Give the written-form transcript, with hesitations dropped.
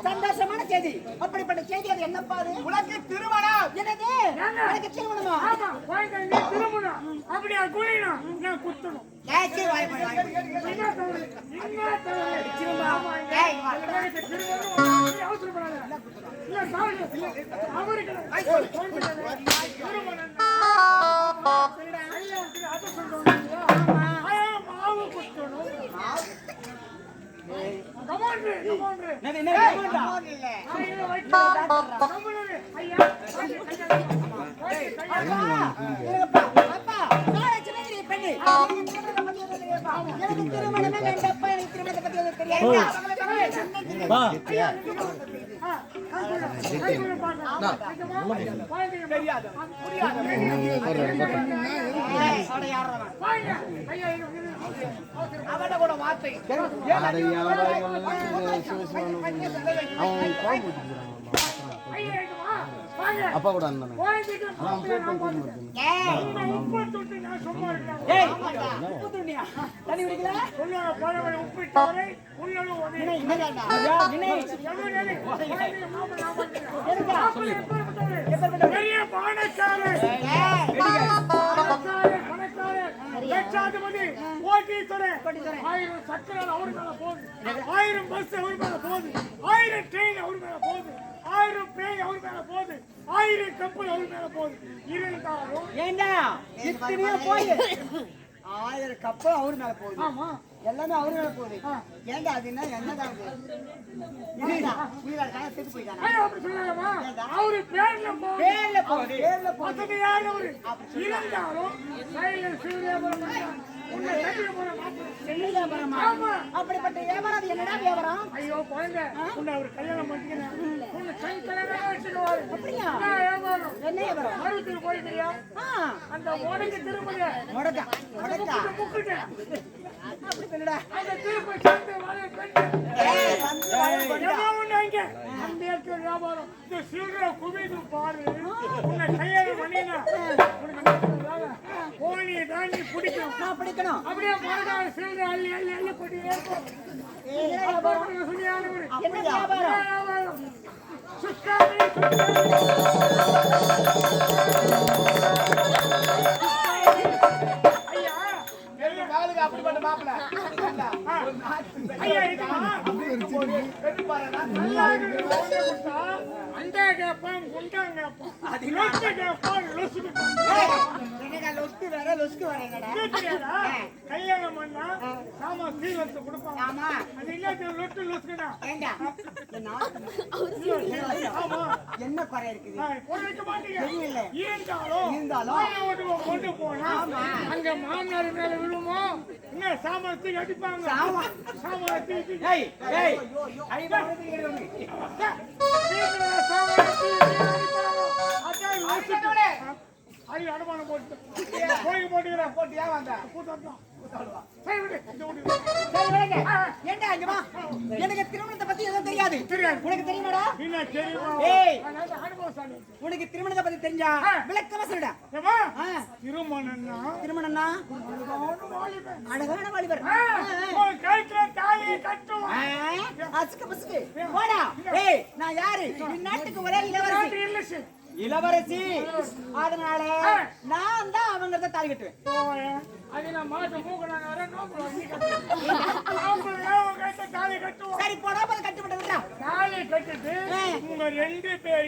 சந்தோஷமான செய்தி. அப்படிப்பட்ட செய்தி அது என்னப்பா? உனக்கு திருமணம். என்னது? உனக்கு திருமணமா? திருமணம் அப்படியா? குளிக்கணும், நான் குத்தணும். திருமணமே வேண்டப்பா. எனக்கு திருமணத்தை பத்தி எதுவும் தெரியாது. அப்பா கூட ஆயிரம் பஸ் அவர் மேல போகுது, 1000 ட்ரெயின் அவர் மேல போகுது, 1000 பேய் அவர் மேல போகுது, 1000 கப்பல் அவர் மேல போகுது. இருந்தாலும் ஏண்டா இத்தனையோ போய் 1000 கப்பல் அவர் மேல போகுது. ஆமா, எல்லாமே அவரு மேல போகுது. ஏண்டா அது என்னதான் செத்து போயிட்டானா? அவரு பேர்ல போகுது. இருந்தாலும் அப்படிப்பட்ட வியாபாரம் அது என்னடா வியாபாரம்? ஐயோ குழந்தை, உன்னை அவர் கல்யாணம் பண்ணிக்கிறேன், உன்னை கண் கல்யாணம் வச்சுக்குவாரு. அப்படியா? வியாபாரம் என்ன வியாபாரம்? மருத்துவ போயிருக்கியா? அந்த உடனே திரும்ப முடக்கா முக்கிட்டேன். அப்படி சொல்லுடா. அந்த திருப்பி சேர்ந்து வர பெண் அந்த இடத்துல வியாபாரம். இந்த சில்லற குவிது பாரு, உன்னை கையாள பண்ணினா கோழியை தாண்டி பிடிக்கணும். நான் பிடிக்கணும். அப்படியே மறுநாள் சில்லற அள்ளி அள்ளி அள்ளி போட்டு ஏற்போம். என்ன வியாபாரம்? சுக்காமி அப்படிப்பட்ட மாப்பிள்ள அந்த கேப்பான் குண்டாங்க கல்யாணம் பண்ணா சாமா சீர்வரிசை கொடுப்பாங்க. அது இல்லாத லொட்டு லொசுக்குனா என்ன குறை இருக்குது? இருந்தாலும் கொண்டு போனா அங்க மாமனார் மேல விழுமோ, என்ன சாமர்த்தி அடிப்பாங்க. சாமர்த்தி அது அனுமானம் போட்டு கோயில் போட்டுக்கிறேன். போட்டு ஏன் வந்த கூட்டம் எனக்கு திருமணத்தை பத்தி எதுவும் தெரியாது. உனக்கு தெரியுமாடா? உனக்கு திருமணத்தை பத்தி தெரிஞ்சா விளக்கமா சொல்லுடா. திருமணம்னா அழகான வாலிபர் அசுக்கு பசுக்கு போடா. நான் யாரு? நாட்டுக்கு ஒரே இளவரசி. அதனால நான் தான் அவங்க தாலி கட்டுவேன். சரி போடா, கட்டுப்பட்டு தாலி கட்டிட்டு உங்க 2 பேர்